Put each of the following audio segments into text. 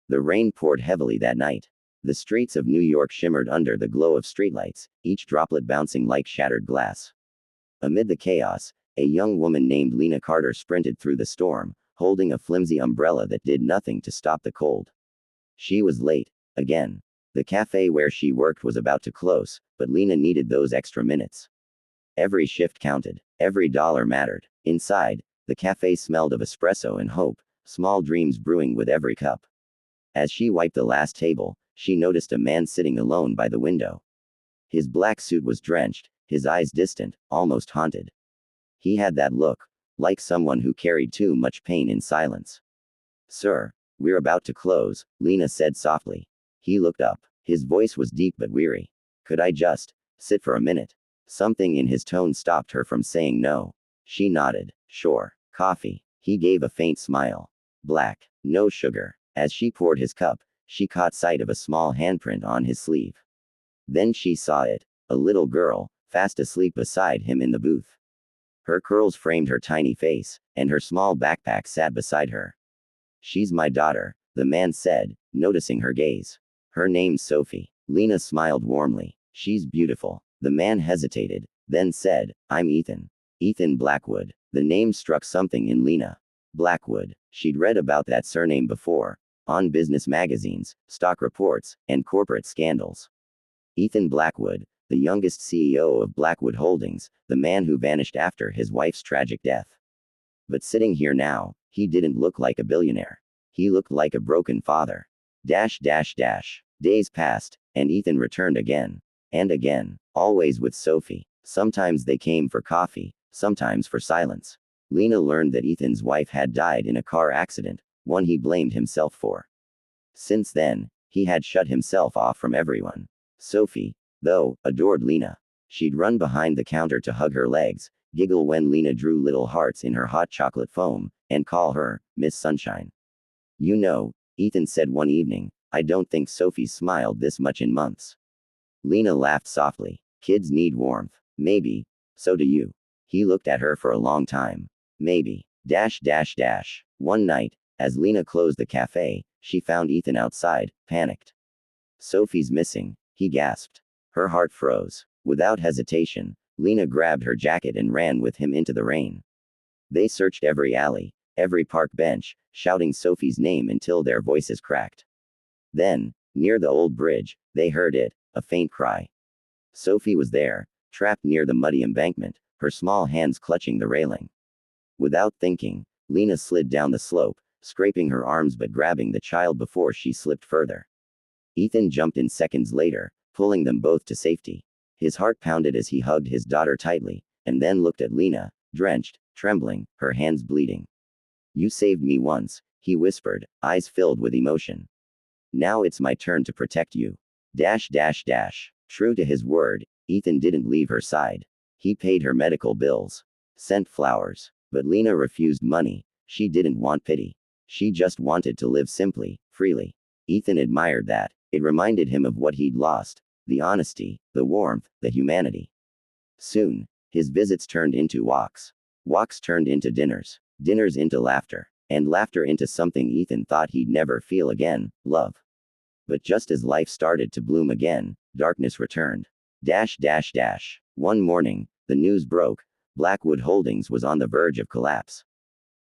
The rain poured heavily that night. The streets of New York shimmered under the glow of streetlights, each droplet bouncing like shattered glass. Amid the chaos, a young woman named Lena Carter sprinted through the storm, holding a flimsy umbrella that did nothing to stop the cold. She was late, again. The cafe where she worked was about to close, but Lena needed those extra minutes. Every shift counted. Every dollar mattered. Inside, the cafe smelled of espresso and hope, small dreams brewing with every cup. As she wiped the last table, she noticed a man sitting alone by the window. His black suit was drenched, his eyes distant, almost haunted. He had that look, like someone who carried too much pain in silence. "Sir, we're about to close," Lena said softly. He looked up. His voice was deep but weary. "Could I just sit for a minute?" Something in his tone stopped her from saying no. She nodded. "Sure. Coffee?" He gave a faint smile. "Black. No sugar." As she poured his cup, she caught sight of a small handprint on his sleeve. Then she saw it. A little girl, fast asleep beside him in the booth. Her curls framed her tiny face, and her small backpack sat beside her. "She's my daughter," the man said, noticing her gaze. "Her name's Sophie." Lena smiled warmly. "She's beautiful." The man hesitated, then said, "I'm Ethan. Ethan Blackwood." The name struck something in Lena. Blackwood. She'd read about that surname before, on business magazines, stock reports, and corporate scandals. Ethan Blackwood, the youngest CEO of Blackwood Holdings, the man who vanished after his wife's tragic death. But sitting here now, he didn't look like a billionaire. He looked like a broken father. Days passed, and Ethan returned again. And again, always with Sophie. Sometimes they came for coffee, sometimes for silence. Lena learned that Ethan's wife had died in a car accident, one he blamed himself for. Since then, he had shut himself off from everyone. Sophie, though, adored Lena. She'd run behind the counter to hug her legs, giggle when Lena drew little hearts in her hot chocolate foam, and call her Miss Sunshine. "You know," Ethan said one evening, "I don't think Sophie's smiled this much in months." Lena laughed softly. "Kids need warmth." "Maybe. So do you." He looked at her for a long time. "Maybe. One night, as Lena closed the cafe, she found Ethan outside, panicked. "Sophie's missing," he gasped. Her heart froze. Without hesitation, Lena grabbed her jacket and ran with him into the rain. They searched every alley, every park bench, shouting Sophie's name until their voices cracked. Then, near the old bridge, they heard it, a faint cry. Sophie was there, trapped near the muddy embankment, her small hands clutching the railing. Without thinking, Lena slid down the slope, scraping her arms but grabbing the child before she slipped further. Ethan jumped in seconds later, pulling them both to safety. His heart pounded as he hugged his daughter tightly, and then looked at Lena, drenched, trembling, her hands bleeding. "You saved me once," he whispered, eyes filled with emotion. "Now it's my turn to protect you." True to his word, Ethan didn't leave her side. He paid her medical bills, sent flowers, but Lena refused money. She didn't want pity. She just wanted to live simply, freely. Ethan admired that. It reminded him of what he'd lost: the honesty, the warmth, the humanity. Soon, his visits turned into walks. Walks turned into dinners. Dinners into laughter. And laughter into something Ethan thought he'd never feel again: love. But just as life started to bloom again, darkness returned. One morning, the news broke: Blackwood Holdings was on the verge of collapse.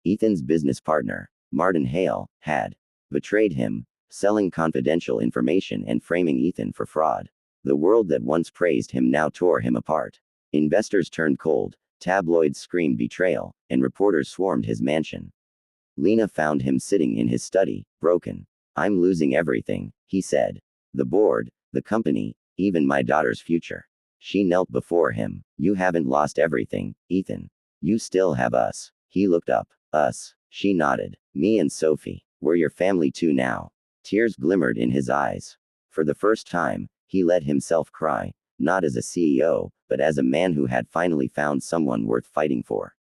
Ethan's business partner, Martin Hale, had betrayed him, selling confidential information and framing Ethan for fraud. The world that once praised him now tore him apart. Investors turned cold, tabloids screamed betrayal, and reporters swarmed his mansion. Lena found him sitting in his study, broken. "I'm losing everything," he said. "The board, the company, even my daughter's future." She knelt before him. "You haven't lost everything, Ethan. You still have us." He looked up. "Us?" She nodded. "Me and Sophie. We're your family too now." Tears glimmered in his eyes. For the first time, he let himself cry, not as a CEO, but as a man who had finally found someone worth fighting for.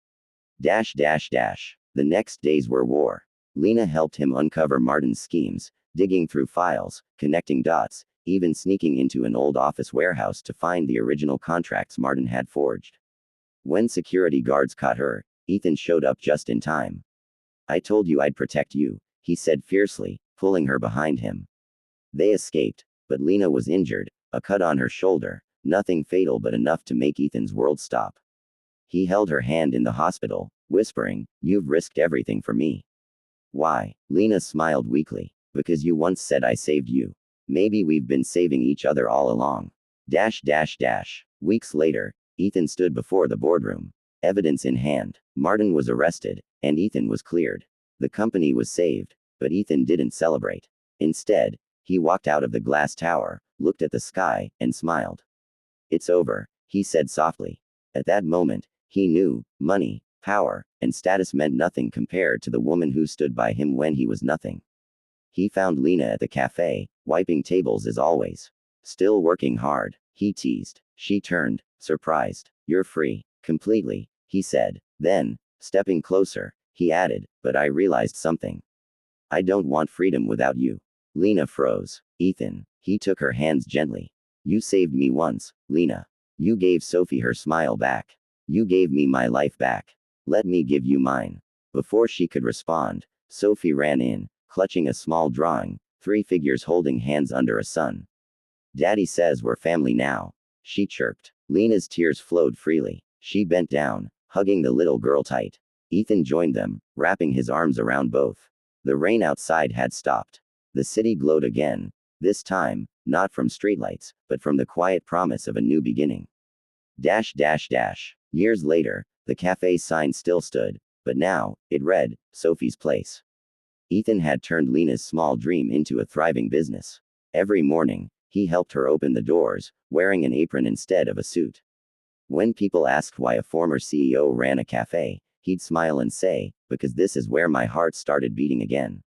The next days were war. Lena helped him uncover Martin's schemes, digging through files, connecting dots, even sneaking into an old office warehouse to find the original contracts Martin had forged. When security guards caught her, Ethan showed up just in time. "I told you I'd protect you," he said fiercely, pulling her behind him. They escaped, but Lena was injured, a cut on her shoulder, nothing fatal but enough to make Ethan's world stop. He held her hand in the hospital, whispering, "You've risked everything for me." "Why?" Lena smiled weakly. "Because you once said I saved you. Maybe we've been saving each other all along." Weeks later, Ethan stood before the boardroom. Evidence in hand, Martin was arrested, and Ethan was cleared. The company was saved, but Ethan didn't celebrate. Instead, he walked out of the glass tower, looked at the sky, and smiled. "It's over," he said softly. At that moment, he knew, money, power, and status meant nothing compared to the woman who stood by him when he was nothing. He found Lena at the cafe, wiping tables as always. "Still working hard," he teased. She turned, surprised. "You're free." "Completely," he said. Then, stepping closer, he added, "But I realized something. I don't want freedom without you." Lena froze. "Ethan." He took her hands gently. "You saved me once, Lena. You gave Sophie her smile back. You gave me my life back. Let me give you mine." Before she could respond, Sophie ran in, clutching a small drawing, 3 figures holding hands under a sun. "Daddy says we're family now," she chirped. Lena's tears flowed freely. She bent down, hugging the little girl tight. Ethan joined them, wrapping his arms around both. The rain outside had stopped. The city glowed again. This time, not from streetlights, but from the quiet promise of a new beginning. Years later, the cafe sign still stood, but now, it read, Sophie's Place. Ethan had turned Lena's small dream into a thriving business. Every morning, he helped her open the doors, wearing an apron instead of a suit. When people asked why a former CEO ran a cafe, he'd smile and say, "Because this is where my heart started beating again."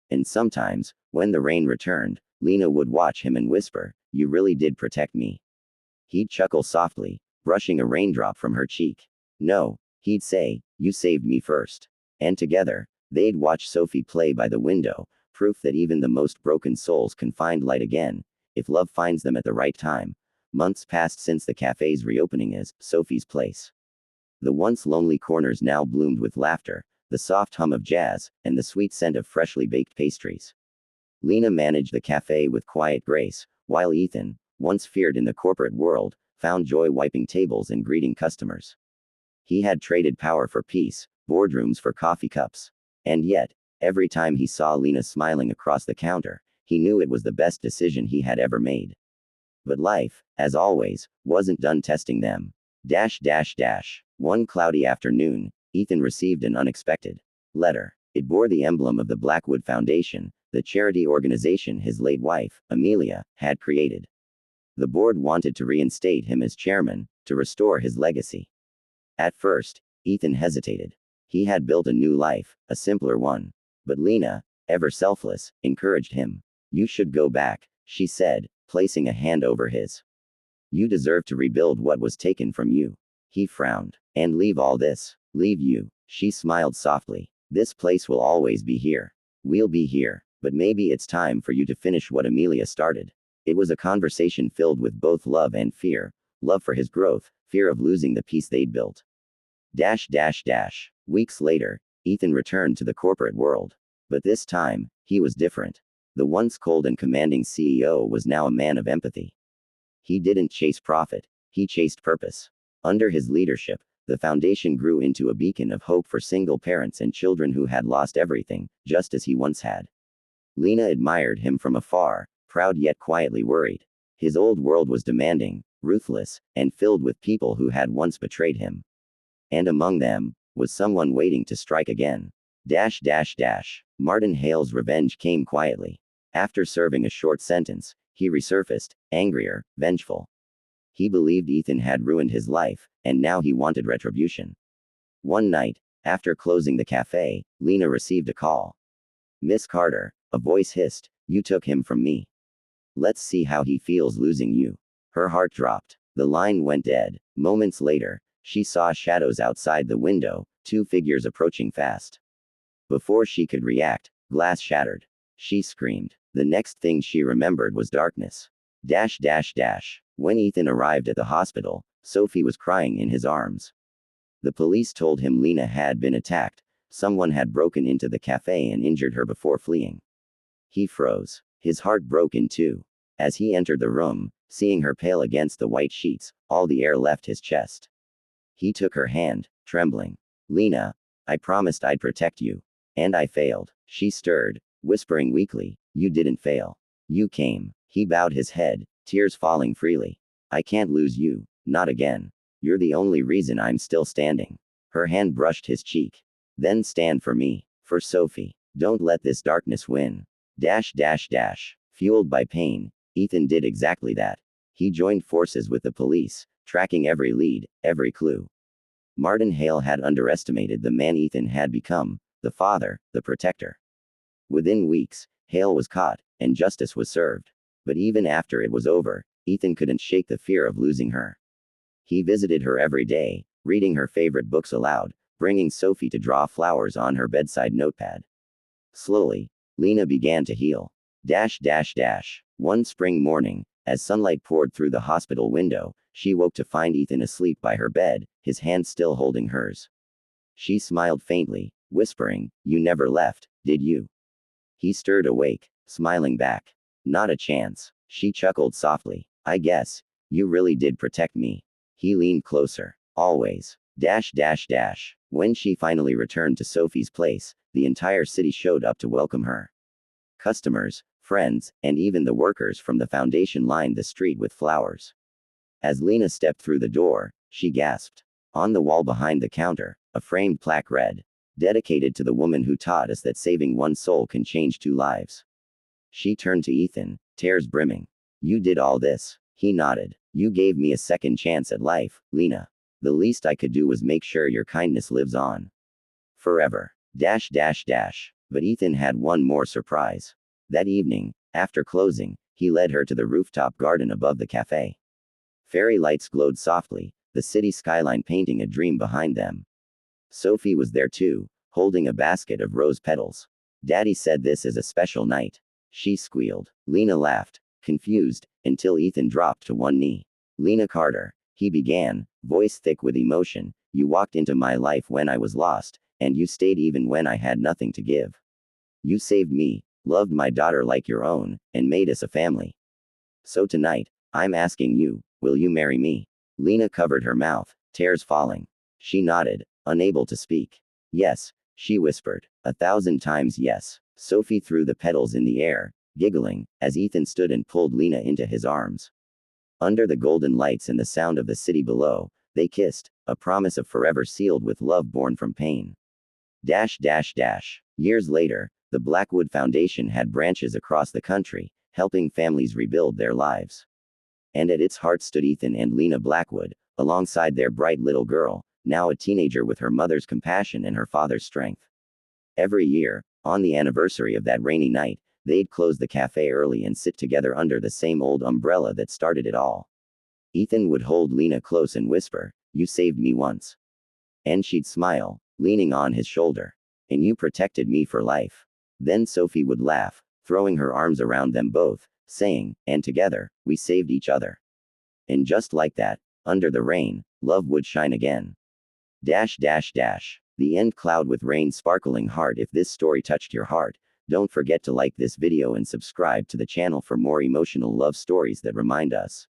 And sometimes, when the rain returned, Lena would watch him and whisper, "You really did protect me." He'd chuckle softly, brushing a raindrop from her cheek. "No," he'd say, "you saved me first." And together, they'd watch Sophie play by the window, proof that even the most broken souls can find light again, if love finds them at the right time. Months passed since the cafe's reopening as Sophie's Place. The once lonely corners now bloomed with laughter, the soft hum of jazz, and the sweet scent of freshly baked pastries. Lena managed the cafe with quiet grace, while Ethan, once feared in the corporate world, found joy wiping tables and greeting customers. He had traded power for peace, boardrooms for coffee cups. And yet, every time he saw Lena smiling across the counter, he knew it was the best decision he had ever made. But life, as always, wasn't done testing them. One cloudy afternoon, Ethan received an unexpected letter. It bore the emblem of the Blackwood Foundation, the charity organization his late wife, Amelia, had created. The board wanted to reinstate him as chairman, to restore his legacy. At first, Ethan hesitated. He had built a new life, a simpler one. But Lena, ever selfless, encouraged him. "You should go back," she said, placing a hand over his. "You deserve to rebuild what was taken from you." He frowned. "And leave all this." "Leave you." She smiled softly. "This place will always be here. We'll be here, but maybe it's time for you to finish what Amelia started." It was a conversation filled with both love and fear, love for his growth, fear of losing the peace they'd built. Weeks later, Ethan returned to the corporate world. But this time, he was different. The once cold and commanding CEO was now a man of empathy. He didn't chase profit, he chased purpose. Under his leadership, the foundation grew into a beacon of hope for single parents and children who had lost everything, just as he once had. Lena admired him from afar, proud yet quietly worried. His old world was demanding, ruthless, and filled with people who had once betrayed him. And among them, was someone waiting to strike again. Martin Hale's revenge came quietly. After serving a short sentence, he resurfaced, angrier, vengeful. He believed Ethan had ruined his life, and now he wanted retribution. One night, after closing the cafe, Lena received a call. "Miss Carter," a voice hissed, "you took him from me. Let's see how he feels losing you." Her heart dropped. The line went dead. Moments later, she saw shadows outside the window, 2 figures approaching fast. Before she could react, glass shattered. She screamed. The next thing she remembered was darkness. When Ethan arrived at the hospital, Sophie was crying in his arms. The police told him Lena had been attacked. Someone had broken into the cafe and injured her before fleeing. He froze. His heart broke in two. As he entered the room, seeing her pale against the white sheets, all the air left his chest. He took her hand, trembling. Lena, I promised I'd protect you. And I failed. She stirred, whispering weakly, you didn't fail. You came. He bowed his head, tears falling freely. I can't lose you, not again. You're the only reason I'm still standing. Her hand brushed his cheek. Then stand for me, for Sophie. Don't let this darkness win. Dash dash dash. Fueled by pain, Ethan did exactly that. He joined forces with the police, tracking every lead, every clue. Martin Hale had underestimated the man Ethan had become, the father, the protector. Within weeks, Hale was caught, and justice was served. But even after it was over, Ethan couldn't shake the fear of losing her. He visited her every day, reading her favorite books aloud, bringing Sophie to draw flowers on her bedside notepad. Slowly, Lena began to heal. Dash dash dash. One spring morning, as sunlight poured through the hospital window, she woke to find Ethan asleep by her bed, his hand still holding hers. She smiled faintly, whispering, you never left, did you? He stirred awake, smiling back. Not a chance. She chuckled softly. I guess, you really did protect me. He leaned closer. Always. Dash dash dash. When she finally returned to Sophie's place, the entire city showed up to welcome her. Customers, friends, and even the workers from the foundation lined the street with flowers. As Lena stepped through the door, she gasped. On the wall behind the counter, a framed plaque read, dedicated to the woman who taught us that saving one soul can change two lives. She turned to Ethan, tears brimming. You did all this. He nodded. You gave me a second chance at life, Lena. The least I could do was make sure your kindness lives on. Forever. Dash dash dash. But Ethan had one more surprise. That evening, after closing, he led her to the rooftop garden above the café. Fairy lights glowed softly, the city skyline painting a dream behind them. Sophie was there too, holding a basket of rose petals. Daddy said this is a special night. She squealed. Lena laughed, confused, until Ethan dropped to one knee. Lena Carter, he began, voice thick with emotion, you walked into my life when I was lost, and you stayed even when I had nothing to give. You saved me, loved my daughter like your own, and made us a family. So tonight, I'm asking you, will you marry me? Lena covered her mouth, tears falling. She nodded, unable to speak. Yes, she whispered. 1,000 times yes. Sophie threw the petals in the air, giggling, as Ethan stood and pulled Lena into his arms. Under the golden lights and the sound of the city below, they kissed, a promise of forever sealed with love born from pain. Dash dash dash. Years later, the Blackwood Foundation had branches across the country, helping families rebuild their lives. And at its heart stood Ethan and Lena Blackwood, alongside their bright little girl, now a teenager with her mother's compassion and her father's strength. Every year, on the anniversary of that rainy night, they'd close the cafe early and sit together under the same old umbrella that started it all. Ethan would hold Lena close and whisper, you saved me once. And she'd smile, leaning on his shoulder. And you protected me for life. Then Sophie would laugh, throwing her arms around them both, saying, and together, we saved each other. And just like that, under the rain, love would shine again. Dash dash dash. The end cloud with rain sparkling heart. If this story touched your heart, don't forget to like this video and subscribe to the channel for more emotional love stories that remind us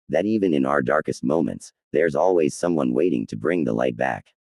that even in our darkest moments, there's always someone waiting to bring the light back.